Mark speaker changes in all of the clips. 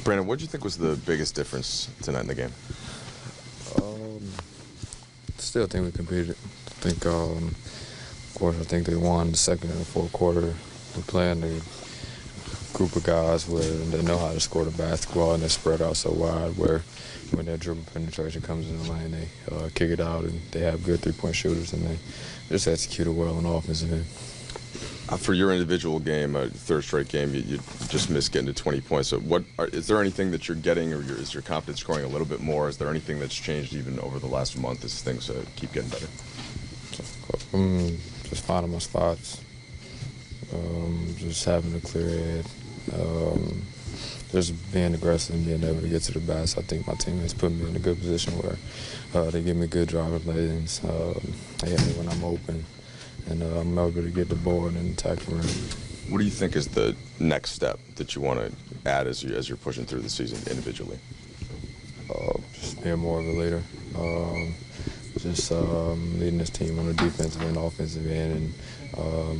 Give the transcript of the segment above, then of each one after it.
Speaker 1: Brandon, what do you think was the biggest difference tonight in the game?
Speaker 2: Still think we competed. I think, of course, I think they won the second and the fourth quarter. We're playing a group of guys where they know how to score the basketball and they spread out so wide where when their dribble penetration comes in the lane, they kick it out and they have good three-point shooters and they just execute it well on the offensive end.
Speaker 1: For your individual game, third straight game, you just missed getting to 20 points. So is there anything that you're getting, or is your confidence growing a little bit more? Is there anything that's changed even over the last month as things keep getting better?
Speaker 2: Just finding my spots, just having a clear head, just being aggressive and being able to get to the basket. I think my teammates put me in a good position where they give me good driving lanes. They hit me when I'm open. And I'm able to get the board and attack the rim.
Speaker 1: What do you think is the next step that you want to add as you're pushing through the season individually?
Speaker 2: Just being more of a leader. Just leading this team on the defensive and offensive end. And,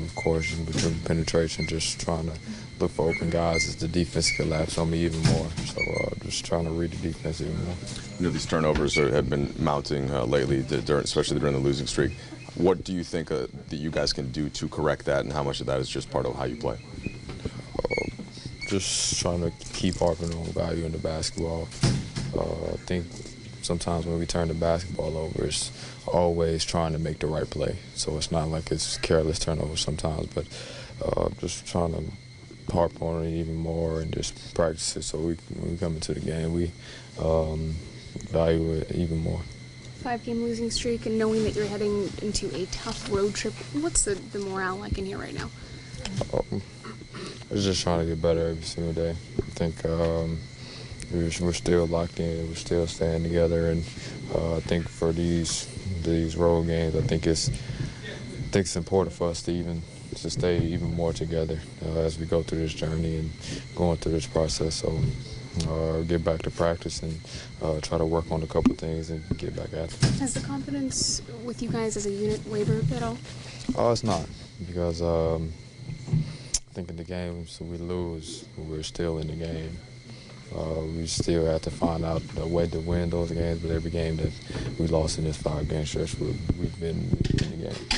Speaker 2: of course, with penetration, just trying to look for open guys as the defense collapse on me even more. So just trying to read the defense even more.
Speaker 1: You know, these turnovers have been mounting lately, especially during the losing streak. What do you think that you guys can do to correct that, and how much of that is just part of how you play?
Speaker 2: Just trying to keep harping on value in the basketball. I think sometimes when we turn the basketball over, it's always trying to make the right play. So it's not like it's careless turnover sometimes, but just trying to harp on it even more and just practice it so when we come into the game, we value it even more.
Speaker 3: 5-game losing streak and knowing that you're heading into a tough road trip, what's the morale like in here right now?
Speaker 2: It's just trying to get better every single day. I think we're still locked in, we're still staying together, and I think for these road games, I think it's important for us to stay even more together as we go through this journey and going through this process. So get back to practice and try to work on a couple things and get back at it.
Speaker 3: Has the confidence with you guys as a unit wavered at all?
Speaker 2: It's not, because I think in the games we lose, we're still in the game. We still have to find out a way to win those games, but every game that we lost in this 5-game stretch, we've been in the game.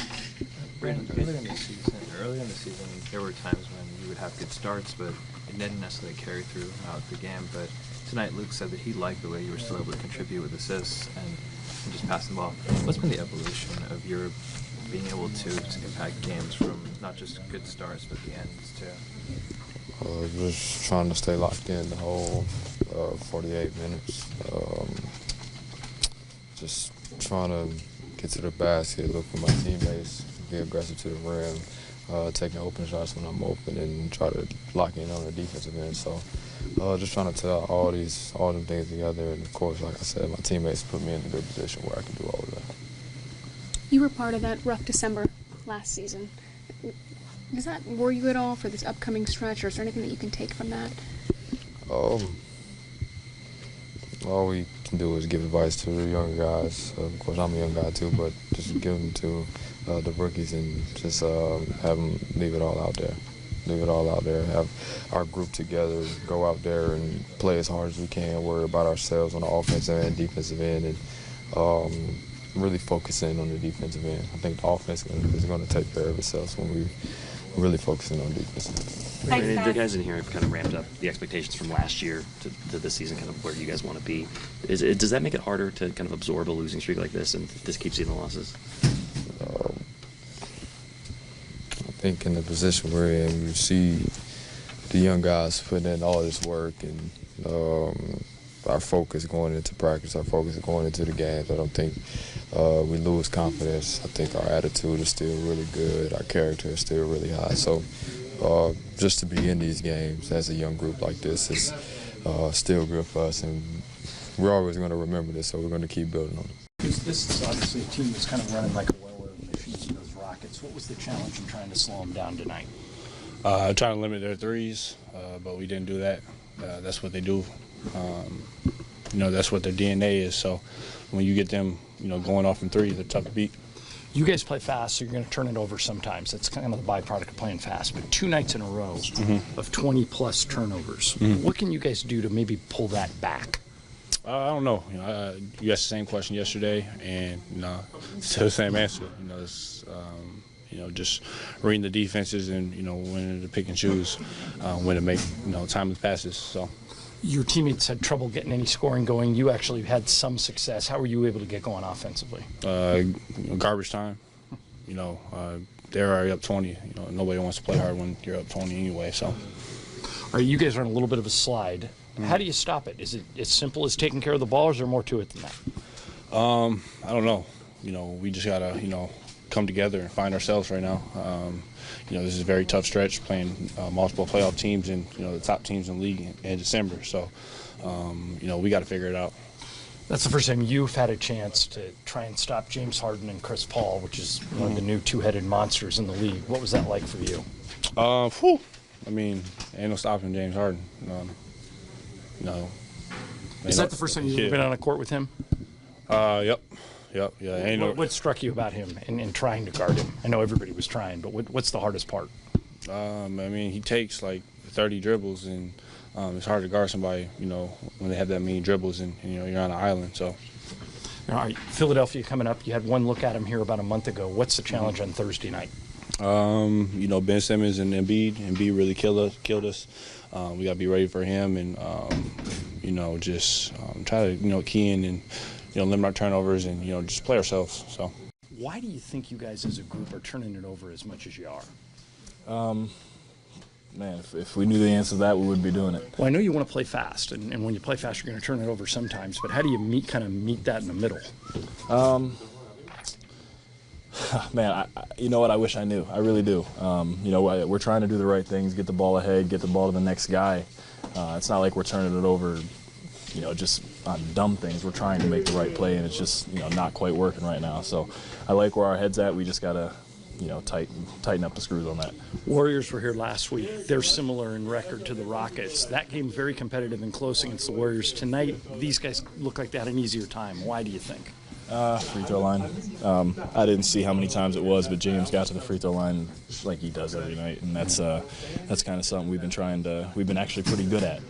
Speaker 4: Brandon, earlier in the season, there were times when you would have good starts, but it didn't necessarily carry throughout the game. But tonight, Luke said that he liked the way you were still able to contribute with assists and just pass the ball. What's been the evolution of your being able to impact games from not just good starts, but the ends too?
Speaker 2: Just trying to stay locked in the whole 48 minutes. Just trying to get to the basket, look for my teammates, be aggressive to the rim, taking open shots when I'm open, and try to lock in on the defensive end. So just trying to tell all them things together. And, of course, like I said, my teammates put me in a good position where I can do all of that.
Speaker 3: You were part of that rough December last season. Does that worry you at all for this upcoming stretch, or is there anything that you can take from that?
Speaker 2: All we can do is give advice to the younger guys. Of course, I'm a young guy too, but just give them to the rookies and just have them leave it all out there. Leave it all out there. Have our group together, go out there and play as hard as we can, worry about ourselves on the offensive and defensive end, and really focus in on the defensive end. I think the offense is going to take care of itself when we really focusing on defense.
Speaker 5: Brandon, the guys in here have kind of ramped up the expectations from last year to this season, kind of where you guys want to be. Does that make it harder to kind of absorb a losing streak like this, and this keeps seeing the losses?
Speaker 2: I think in the position we're in, you see the young guys putting in all this work, and our focus going into practice, our focus going into the games. I don't think we lose confidence. I think our attitude is still really good. Our character is still really high. So just to be in these games as a young group like this is still good for us, and we're always going to remember this, so we're going to keep building on it.
Speaker 6: This is obviously a team that's kind of running like a well-oiled machine to those Rockets. What was the challenge in trying to slow them down tonight?
Speaker 7: Trying to limit their threes, but we didn't do that. That's what they do. That's what their DNA is. So when you get them, going off in threes, they're tough to beat.
Speaker 6: You guys play fast, so you're going to turn it over sometimes. That's kind of the byproduct of playing fast. But 2 nights in a row of 20-plus turnovers. What can you guys do to maybe pull that back?
Speaker 7: I don't know. You asked the same question yesterday, and still the same answer. It's just reading the defenses and when to pick and choose, when to make timely passes. So.
Speaker 6: Your teammates had trouble getting any scoring going. You actually had some success. How were you able to get going offensively?
Speaker 7: Garbage time. They're already up 20. Nobody wants to play hard when you're up 20 anyway. So.
Speaker 6: All right, you guys are on a little bit of a slide. How do you stop it? Is it as simple as taking care of the ball, or is there more to it than that?
Speaker 7: I don't know. We just gotta come together and find ourselves right now. This is a very tough stretch playing multiple playoff teams and the top teams in the league in December. So, we got to figure it out.
Speaker 6: That's the first time you've had a chance to try and stop James Harden and Chris Paul, which is one of the new two-headed monsters in the league. What was that like for you?
Speaker 7: Ain't no stopping James Harden. No.
Speaker 6: Is that the first time you've ever been on a court with him?
Speaker 7: Yep. Yeah.
Speaker 6: What struck you about him in trying to guard him? I know everybody was trying, but what's the hardest part?
Speaker 7: He takes like 30 dribbles, and it's hard to guard somebody, when they have that many dribbles and, you're on an island. So.
Speaker 6: All right, Philadelphia coming up. You had one look at him here about a month ago. What's the challenge on Thursday night?
Speaker 7: Ben Simmons and Embiid. Embiid really killed us. We got to be ready for him and, just try to, key in and, limit our turnovers and, just play ourselves. So.
Speaker 6: Why do you think you guys as a group are turning it over as much as you are?
Speaker 8: If we knew the answer to that, we wouldn't be doing it.
Speaker 6: Well, I know you want to play fast, and when you play fast, you're going to turn it over sometimes. But how do you meet that in the middle?
Speaker 8: You know what? I wish I knew. I really do. We're trying to do the right things, get the ball ahead, get the ball to the next guy. It's not like we're turning it over, just on dumb things. We're trying to make the right play, and it's just, not quite working right now. So I like where our head's at. We just got to, tighten up the screws on that.
Speaker 6: Warriors were here last week. They're similar in record to the Rockets. That game very competitive and close against the Warriors. Tonight, these guys look like they had an easier time. Why do you think?
Speaker 8: Free throw line. I didn't see how many times it was, but James got to the free throw line like he does every night, and that's kind of something we've been actually pretty good at.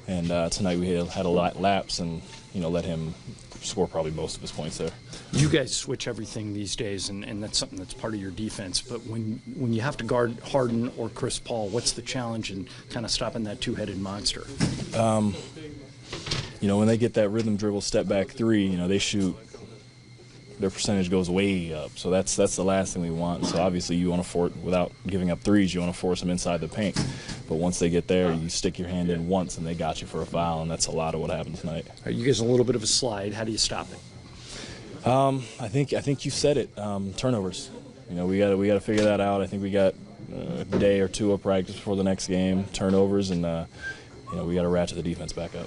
Speaker 8: And tonight we had a lot lapse and let him score probably most of his points there.
Speaker 6: You guys switch everything these days, and that's something that's part of your defense. But when you have to guard Harden or Chris Paul, what's the challenge in kind of stopping that two-headed monster?
Speaker 8: When they get that rhythm dribble step back three, they shoot. Their percentage goes way up, so that's the last thing we want. So obviously you want to force, without giving up threes, you want to force them inside the paint. But once they get there, you stick your hand in once, and they got you for a foul, and that's a lot of what happened tonight.
Speaker 6: Are you guys in a little bit of a slide? How do you stop it?
Speaker 8: I think you said it. Turnovers. We got to figure that out. I think we got a day or two of practice before the next game. Turnovers, and we got to ratchet the defense back up.